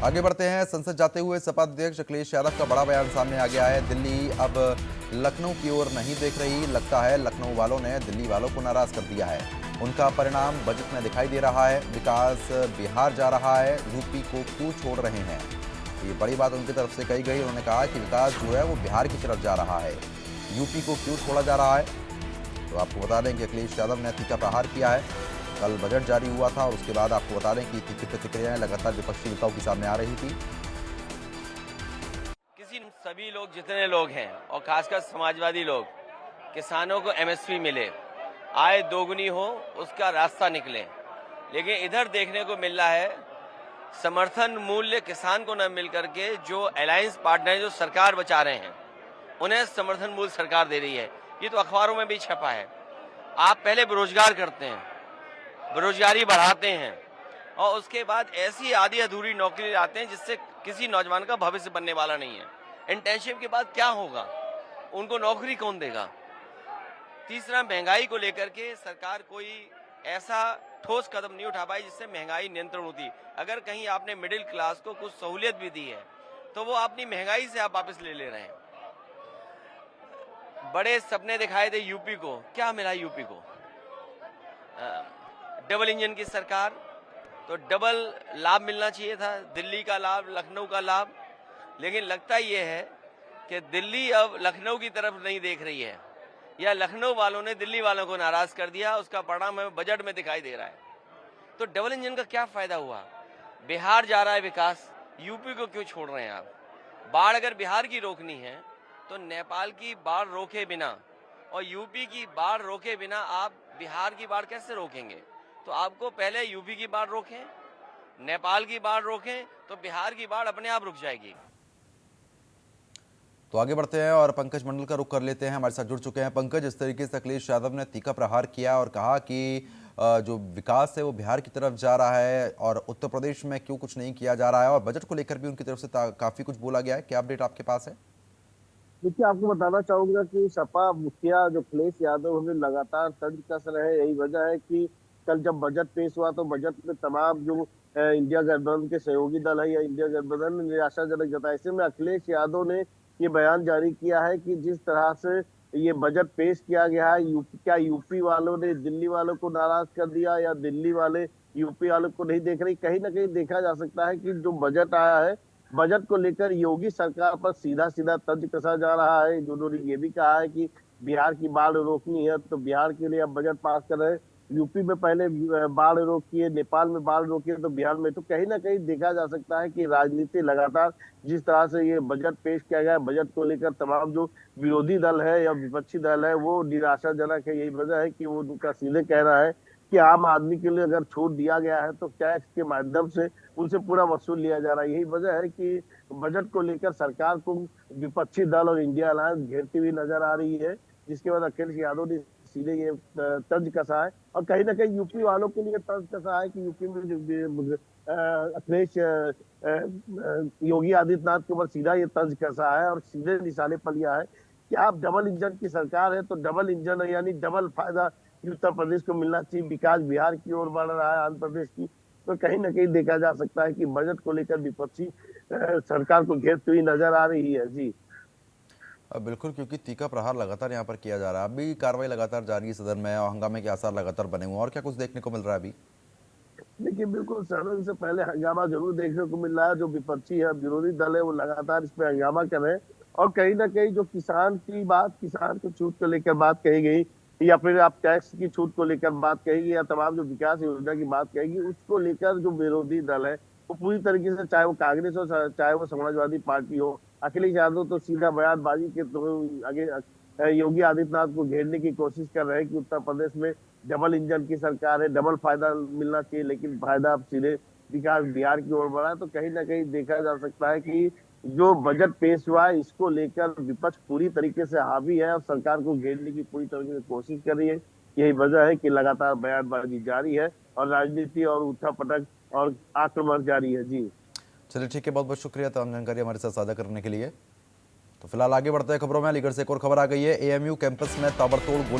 आगे बढ़ते हैं। संसद जाते हुए सपा अध्यक्ष अखिलेश यादव का बड़ा बयान सामने आ गया है। दिल्ली अब लखनऊ की ओर नहीं देख रही। लगता है लखनऊ वालों ने दिल्ली वालों को नाराज कर दिया है। उनका परिणाम बजट में दिखाई दे रहा है। विकास बिहार जा रहा है, यूपी को क्यों छोड़ रहे हैं? ये बड़ी बात उनकी तरफ से कही गई। उन्होंने कहा कि विकास जो है वो बिहार की तरफ जा रहा है, यूपी को क्यों छोड़ा जा रहा है। तो आपको बता दें कि अखिलेश यादव ने तीखा प्रहार किया है। कल बजट जारी हुआ था और उसके बाद आपको बता दें कि तीखी प्रतिक्रियाएं लगातार विपक्षी नेताओं की सामने आ रही थी। सभी लोग जितने लोग हैं और खासकर समाजवादी लोग, किसानों को एमएसपी मिले, आय दोगुनी हो, उसका रास्ता निकले। लेकिन इधर देखने को मिल रहा है समर्थन मूल्य किसान को न मिल करके जो अलायंस पार्टनर जो सरकार बचा रहे हैं उन्हें समर्थन मूल्य सरकार दे रही है। ये तो अखबारों में भी छपा है। आप पहले बेरोजगार करते हैं, बेरोजगारी बढ़ाते हैं और उसके बाद ऐसी आधी अधूरी नौकरी लाते हैं जिससे किसी नौजवान का भविष्य बनने वाला नहीं है। इंटर्नशिप के बाद क्या होगा, उनको नौकरी कौन देगा? तीसरा, महंगाई को लेकर के सरकार कोई ऐसा ठोस कदम नहीं उठा पाई जिससे महंगाई नियंत्रण होती। अगर कहीं आपने मिडिल क्लास को कुछ सहूलियत भी दी है तो वो अपनी महंगाई से आप वापस ले रहे हैं। बड़े सपने दिखाए थे यूपी को, क्या मिला यूपी को? डबल इंजन की सरकार, तो डबल लाभ मिलना चाहिए था, दिल्ली का लाभ, लखनऊ का लाभ। लेकिन लगता ये है कि दिल्ली अब लखनऊ की तरफ नहीं देख रही है, या लखनऊ वालों ने दिल्ली वालों को नाराज कर दिया। उसका परिणाम हमें बजट में दिखाई दे रहा है। तो डबल इंजन का क्या फायदा हुआ? बिहार जा रहा है विकास, यूपी को क्यों छोड़ रहे हैं आप? बाढ़ अगर बिहार की रोकनी है तो नेपाल की बाढ़ रोके बिना और यूपी की बाढ़ रोके बिना आप बिहार की बाढ़ कैसे रोकेंगे? तो आपको पहले यूपी की बाढ़ रोकें, नेपाल की बाढ़ रोकें, तो बिहार की बाढ़ अपने आप रुक जाएगी। तो आगे बढ़ते हैं और पंकज मंडल का रुख कर लेते हैं। हमारे साथ जुड़ चुके हैं पंकज। इस तरीके से अखिलेश यादव ने तीखा प्रहार किया और कहा कि जो विकास है वो बिहार की तरफ जा रहा है और उत्तर प्रदेश में क्यों कुछ नहीं किया जा रहा है, और बजट को लेकर भी उनकी तरफ से काफी कुछ बोला गया है। क्या अपडेट आपके पास है? देखिए, आपको बताना चाहूंगा कि सपा मुखिया जो अखिलेश यादव हमें लगातार तंज कस रहे हैं। यही वजह है कि कल जब बजट पेश हुआ तो बजट में तमाम जो इंडिया गठबंधन के सहयोगी दल है या इंडिया गठबंधन ने निराशाजनक जताया। ऐसे में अखिलेश यादव ने ये बयान जारी किया है कि जिस तरह से ये बजट पेश किया गया है, क्या यूपी वालों ने दिल्ली वालों को नाराज कर दिया या दिल्ली वाले यूपी वालों को नहीं देख रही? कहीं ना कहीं देखा जा सकता है कि जो बजट आया है, बजट को लेकर योगी सरकार पर सीधा सीधा तंज कसा जा रहा है। उन्होंने ये भी कहा है कि बिहार की बाढ़ रोकनी है तो बिहार के लिए अब बजट पास कर रहे हैं। यूपी में पहले बाढ़ रोकी है, नेपाल में बाढ़ रोकी है, तो बिहार में तो कहीं ना कहीं देखा जा सकता है कि राजनीति लगातार जिस तरह से ये बजट पेश किया गया है, बजट को लेकर तमाम जो विरोधी दल है या विपक्षी दल है वो निराशाजनक है। यही वजह है कि वो उनका सीधे कह रहा है कि आम आदमी के लिए अगर छूट दिया गया है तो टैक्स के माध्यम से उनसे पूरा वसूल लिया जा रहा है। यही वजह है कि बजट को लेकर सरकार को विपक्षी दल और इंडिया अलायंस घेरती हुई नजर आ रही है, जिसके बाद अखिलेश यादव ने सीधे ये तंज कसा है और कहीं ना कहीं यूपी वालों के लिए तंज कसा है कि यूपी में जो अखिलेश योगी आदित्यनाथ के ऊपर सीधा ये तंज कसा है और सीधे निशाने पर लिया है कि आप डबल इंजन की सरकार है तो डबल इंजन है, यानी डबल फायदा उत्तर प्रदेश को मिलना चाहिए। विकास बिहार की ओर बढ़ रहा है, आंध्र प्रदेश की। तो कहीं ना कहीं देखा जा सकता है कि बजट को लेकर विपक्षी सरकार को घेरती हुई नजर आ रही है। जी बिल्कुल, क्योंकि तीखा प्रहार लगातार यहाँ पर किया जा रहा है। अभी कार्रवाई लगातार जारी है सदन में और हंगामे के आसार लगातार बने हुए हैं। और क्या कुछ देखने को मिल रहा है अभी? देखिए, बिल्कुल सदन से पहले हंगामा जरूर देखने को मिल रहा है। जो विपक्षी है, विरोधी दल है, वो लगातार इस पे हंगामा कर रहे हैं और कहीं ना कहीं जो किसान की बात, किसान की छूट को लेकर बात कही गई या फिर आप टैक्स की छूट को लेकर बात कहेगी या तमाम जो विकास योजना की बात कहेगी, उसको लेकर जो विरोधी दल है वो पूरी तरीके से, चाहे वो कांग्रेस हो चाहे वो समाजवादी पार्टी हो, अखिलेश यादव तो सीधा बयानबाजी के तो आगे योगी आदित्यनाथ को घेरने की कोशिश कर रहे हैं कि उत्तर प्रदेश में डबल इंजन की सरकार है, डबल फायदा मिलना चाहिए, लेकिन फायदा अब सीधे विकास बिहार की ओर बढ़ा है। तो कहीं ना कहीं देखा जा सकता है कि जो बजट पेश हुआ है इसको लेकर विपक्ष पूरी तरीके से हावी है और सरकार को घेरने की पूरी तरीके से कोशिश कर रही है। यही वजह है कि लगातार बयानबाजी जारी है और राजनीति और उठापटक और आक्रमण जारी है। जी चलिए ठीक है, बहुत बहुत शुक्रिया तमाम जानकारी हमारे साथ साझा करने के लिए। तो फिलहाल आगे बढ़ते हैं खबरों में। अलीगढ़ से एक और खबर आ गई है। एएमयू कैंपस में ताबड़तोड़ गोली